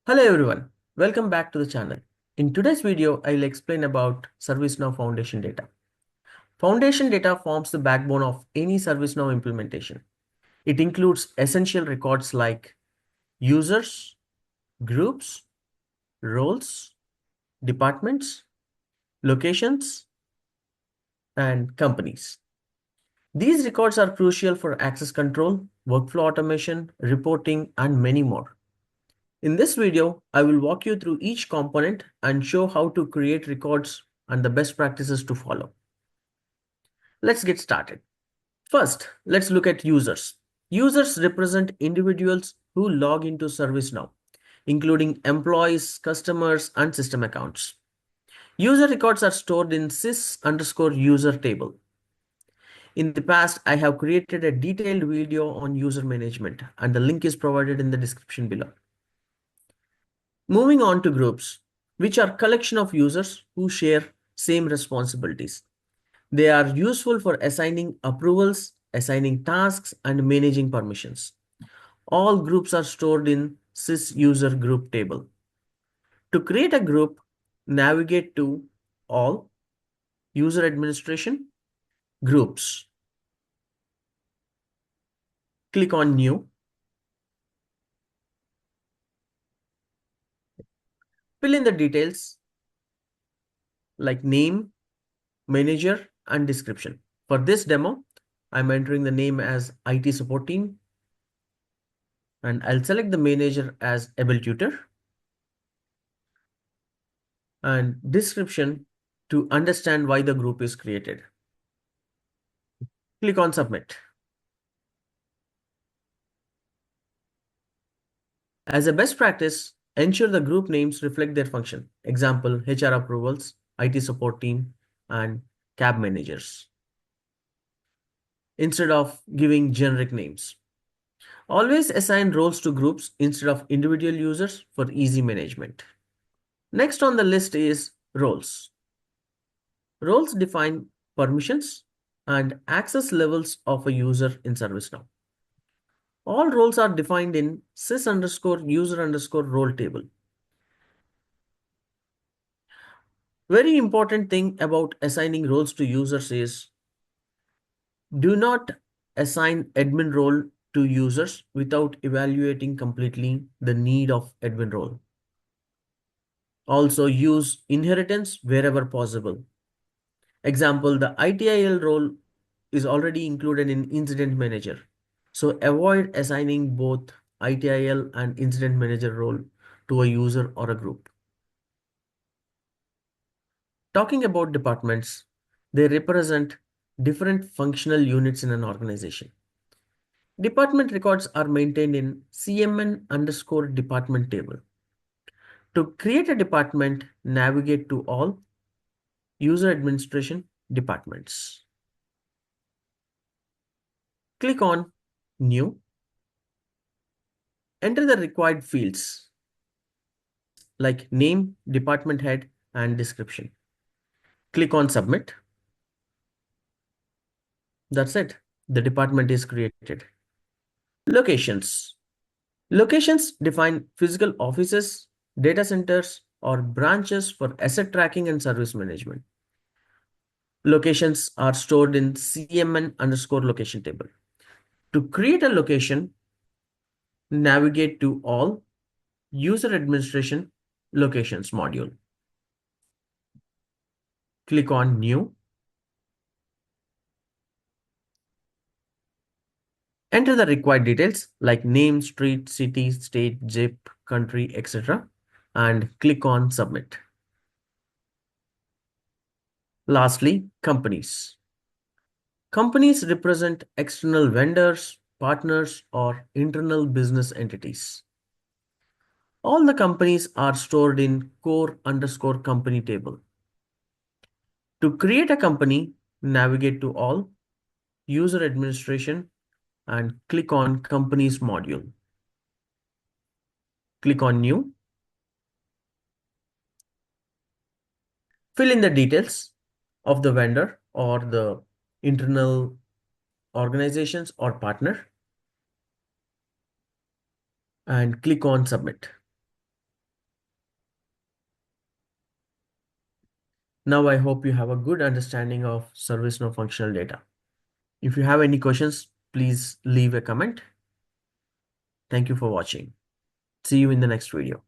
Hello everyone, welcome back to the channel. In today's video, I will explain about ServiceNow Foundation Data. Foundation data forms the backbone of any ServiceNow implementation. It includes essential records like users, groups, roles, departments, locations, and companies. These records are crucial for access control, workflow automation, reporting, and many more. In this video, I will walk you through each component and show how to create records and the best practices to follow. Let's get started. First, let's look at users. Users represent individuals who log into ServiceNow, including employees, customers, and system accounts. User records are stored in sys_user table. In the past, I have created a detailed video on user management, and the link is provided in the description below. Moving on to groups, which are collection of users who share same responsibilities. They are useful for assigning approvals, assigning tasks, and managing permissions. All groups are stored in sys_user group table. To create a group, navigate to All, User Administration, Groups. Click on New. Fill in the details like name, manager, and description. For this demo, I'm entering the name as IT support team, and I'll select the manager as able tutor and description to understand why the group is created. Click on submit. As a best practice, ensure the group names reflect their function. Example, HR approvals, IT support team, and cab managers, instead of giving generic names. Always assign roles to groups instead of individual users for easy management. Next on the list is roles. Roles define permissions and access levels of a user in ServiceNow. All roles are defined in sys_user_role table. Very important thing about assigning roles to users is do not assign admin role to users without evaluating completely the need of admin role. Also use inheritance wherever possible. Example, the ITIL role is already included in incident manager. So avoid assigning both ITIL and incident manager role to a user or a group. Talking about departments, they represent different functional units in an organization. Department records are maintained in CMN_department table. To create a department, navigate to all user administration departments. Click on New. Enter the required fields like name, department head, and description. Click on Submit. That's it. The department is created. Locations. Locations define physical offices, data centers, or branches for asset tracking and service management. Locations are stored in CMN_location table. To create a location, navigate to All, User Administration, Locations module. Click on New. Enter the required details like name, street, city, state, zip, country, etc. and click on Submit. Lastly, companies. Companies represent external vendors, partners, or internal business entities. All the companies are stored in core_company table. To create a company, navigate to All, User Administration, and click on Companies module. Click on New. Fill in the details of the vendor or the internal organizations or partner and click on Submit. Now I hope you have a good understanding of ServiceNow functional data. If you have any questions, please leave a comment. Thank you for watching. See you in the next video.